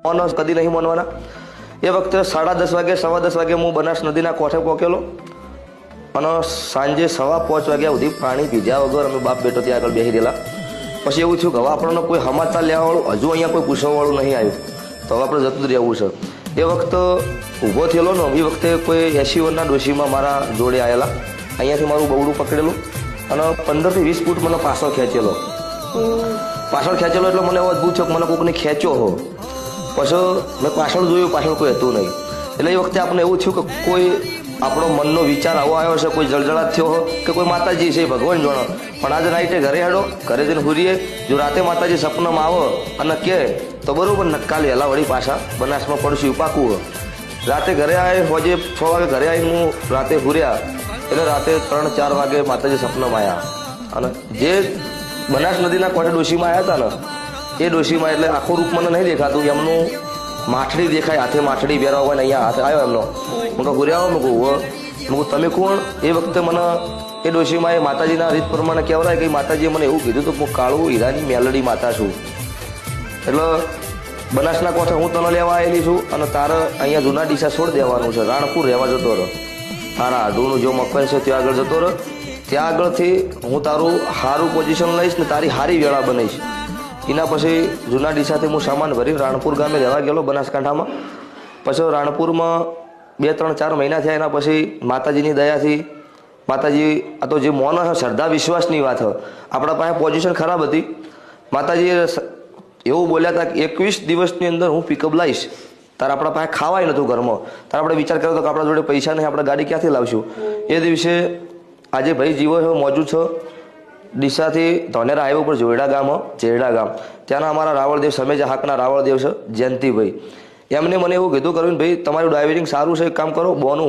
Mono કદી નહીં માનવાના। એ વખતે 10:30 વાગે 10:15 વાગે હું બનાસ નદીના કોઠે પહોંચેલો અને સાંજે 5:15 વાગ્યા સુધી પાણી પીધ્યા વગર અમે બાપ બેટો ત્યાં આગળ બેસી રહેલા। પછી એવું થયું કે હવે આપણને કોઈ સમાચાર લેવાવાળું હજુ અહીંયા કોઈ પૂછવાવાળું નહીં આવ્યું, તો હવે આપણે જતું જ રહેવું છે। એ વખતે ઊભો થયેલો ને એ વખતે કોઈ 80 વર્ષના ડોશીમાં મારા જોડે આવેલા, અહીંયાથી મારું બવડું પકડેલું અને 15 થી 20 ફૂટ મને પાછળ ખેંચેલો એટલે મને એવો અદભુત છે કે મને કોઈકને ખેંચ્યો હો। પછી મેં પાછળ જોયું, પાછળ કોઈ હતું નહીં। એટલે એ વખતે આપણે એવું થયું કે કોઈ આપણો મનનો વિચાર આવો આવ્યો છે, કોઈ જળજળાટ થયો હો કે કોઈ માતાજી છે ભગવાન જાણો। પણ આજે નાઈટે ઘરે હેડો, ઘરે જઈને હુરીએ, જો રાતે માતાજી સપનામાં આવો અને કહે તો બરાબર નક્કાલ વહેલા વળી પાછા બનાસમાં પડશું પાકું હોય। રાતે ઘરે આવે, હોજે 6 વાગે ઘરે આવીને હું રાતે હુર્યા એટલે રાતે 3-4 વાગે માતાજી સપનામાં આવ્યા અને જે બનાસ નદીના કોઠે ડોશીમાં આવ્યા હતા ને એ ડોશીમાં એટલે આખું રૂપ મને નહીં દેખાતું, એમનું માઠડી દેખાય, હાથે માઠડી પહેરવા હોય ને અહીંયા હાથે આવ્યો એમનો। હું કહું ઘરે આવો, હું તમે કોણ? એ વખતે મને એ ડોશીમાં એ માતાજીના રીત પ્રમાણે કહેવાય કે માતાજીએ મને એવું કીધું હતું હું કાળું હીરાની મેલડી માતા છું, એટલે બનાસના કોઠે હું તને લેવા આવેલી છું અને તારે અહીંયા જૂના ડીસા છોડ દેવાનું છે, રાણપુર રહેવા જતો રહો, તારા આડુનું જો મકાન છે ત્યાં આગળ જતો રહો, ત્યાં આગળથી હું તારું સારું પોઝિશન લઈશ ને તારી સારી વેળા બનાવીશ। એના પછી જૂના ડીસાથી હું સામાન ભરી રાણપુર ગામે રહેવા ગયેલો બનાસકાંઠામાં। પછી રાણપુરમાં 2-3-4 મહિના થયા, એના પછી માતાજીની દયાથી માતાજી આ તો જે મૌન છે શ્રદ્ધા વિશ્વાસની વાત છે, આપણા પાસે પોઝિશન ખરાબ હતી, માતાજીએ એવું બોલ્યા હતા કે 21 દિવસની અંદર હું પિકઅપ લાવીશ, તારે આપણા પાસે ખાવાય નહોતું ઘરમાં, તારે આપણે વિચાર કર્યો હતો કે આપણા જોડે પૈસા નહીં, આપણે ગાડી ક્યાંથી લાવશું। એ દિવસે આજે ભાઈ જીવો છે, મોજૂદ છે ડીસાથી ધોનેરા હાઈવે ઉપર જેરડા ગામ, ત્યાંના અમારા રાવળદેવ સમેજા હાકના રાવળદેવ છે જયંતિભાઈ, એમને મને એવું કીધું કર્યું ભાઈ તમારું ડ્રાઇવિંગ સારું છે, એક કામ કરો બોનું